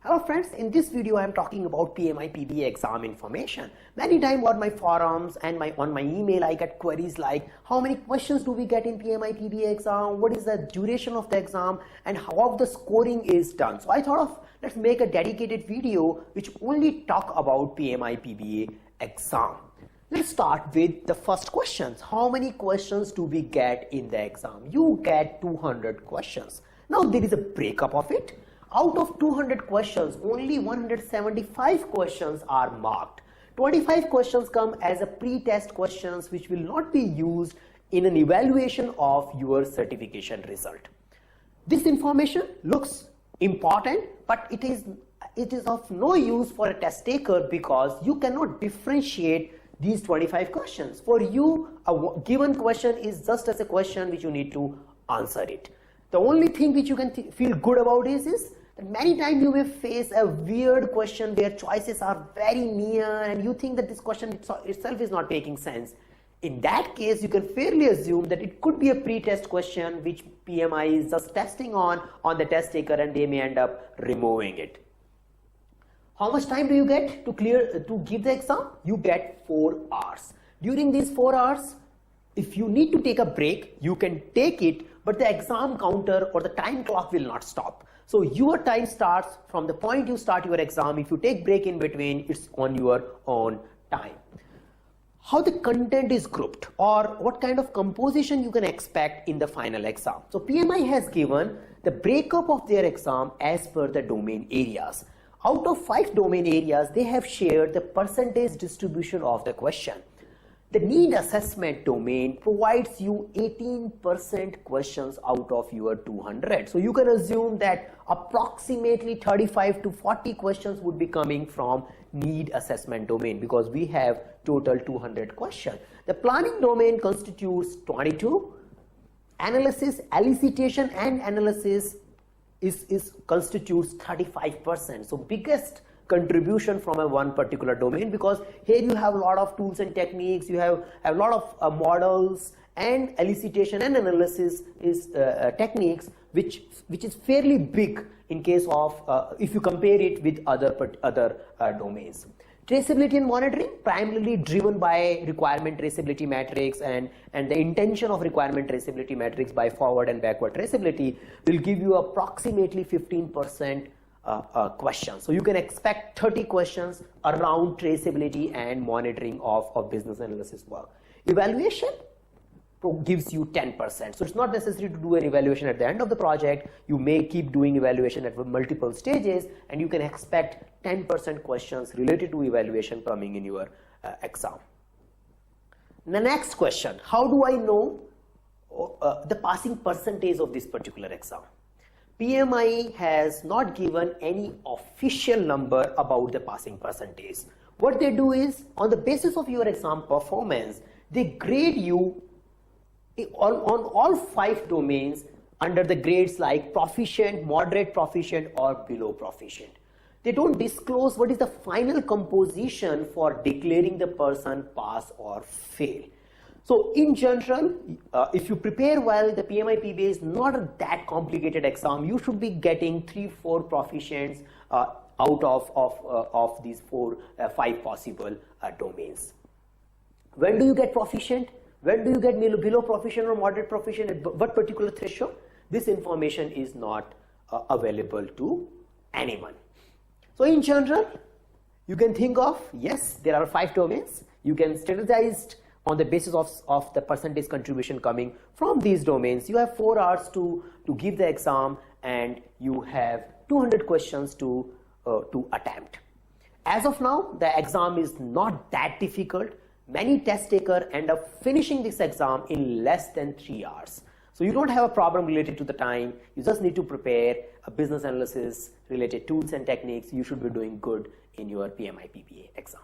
Hello friends, in this video I am talking about PMI PBA exam information. Many times on my forums and on my email I get queries like how many questions do we get in PMI PBA exam, what is the duration of the exam, and how the scoring is done. So I thought of let's make a dedicated video which only talk about PMI PBA exam. Let's start with the first questions. How many questions do we get in the exam? You get 200 questions. Now there is a breakup of it. Out of 200 questions, only 175 questions are marked. 25 questions come as a pre-test questions which will not be used in an evaluation of your certification result. This information looks important, but it is of no use for a test taker because you cannot differentiate these 25 questions. For you, a given question is just as a question which you need to answer it. The only thing which you can feel good about is that many times you may face a weird question where choices are very near and you think that this question itself is not making sense. In that case, you can fairly assume that it could be a pre-test question which PMI is just testing on the test taker and they may end up removing it. How much time do you get to give the exam? You get 4 hours. During these 4 hours, if you need to take a break, you can take it, but the exam counter or the time clock will not stop. So your time starts from the point you start your exam. If you take break in between, it's on your own time. How the content is grouped or what kind of composition you can expect in the final exam. So PMI has given the breakup of their exam as per the domain areas. Out of 5 domain areas, they have shared the percentage distribution of the question. The need assessment domain provides you 18% questions out of your 200. So you can assume that approximately 35 to 40 questions would be coming from need assessment domain because we have total 200 questions. The planning domain constitutes 22. Analysis, elicitation and analysis constitutes 35%. So biggest contribution from one particular domain because here you have a lot of tools and techniques, you have a lot of models, and elicitation and analysis is techniques which is fairly big in case of if you compare it with other domains. Traceability and monitoring primarily driven by requirement traceability matrix and the intention of requirement traceability matrix by forward and backward traceability will give you approximately 15% questions. So you can expect 30 questions around traceability and monitoring of business analysis work. Evaluation gives you 10%. So it's not necessary to do an evaluation at the end of the project. You may keep doing evaluation at multiple stages and you can expect 10% questions related to evaluation coming in your exam. The next question, how do I know the passing percentage of this particular exam? PMI has not given any official number about the passing percentage. What they do is, on the basis of your exam performance, they grade you on all 5 domains under the grades like proficient, moderate proficient, or below proficient. They don't disclose what is the final composition for declaring the person pass or fail. So in general, if you prepare well, the PMI PBA is not that complicated exam. You should be getting 3-4 proficients out of these 5 possible domains. When do you get proficient? When do you get below proficient or moderate proficient? At what particular threshold? This information is not available to anyone. So in general, you can think of, yes, there are 5 domains. You can strategize on the basis of the percentage contribution coming from these domains. You have 4 hours to give the exam and you have 200 questions to attempt. As of now, the exam is not that difficult. Many test takers end up finishing this exam in less than 3 hours. So you don't have a problem related to the time. You just need to prepare a business analysis related tools and techniques. You should be doing good in your PMI PBA exam.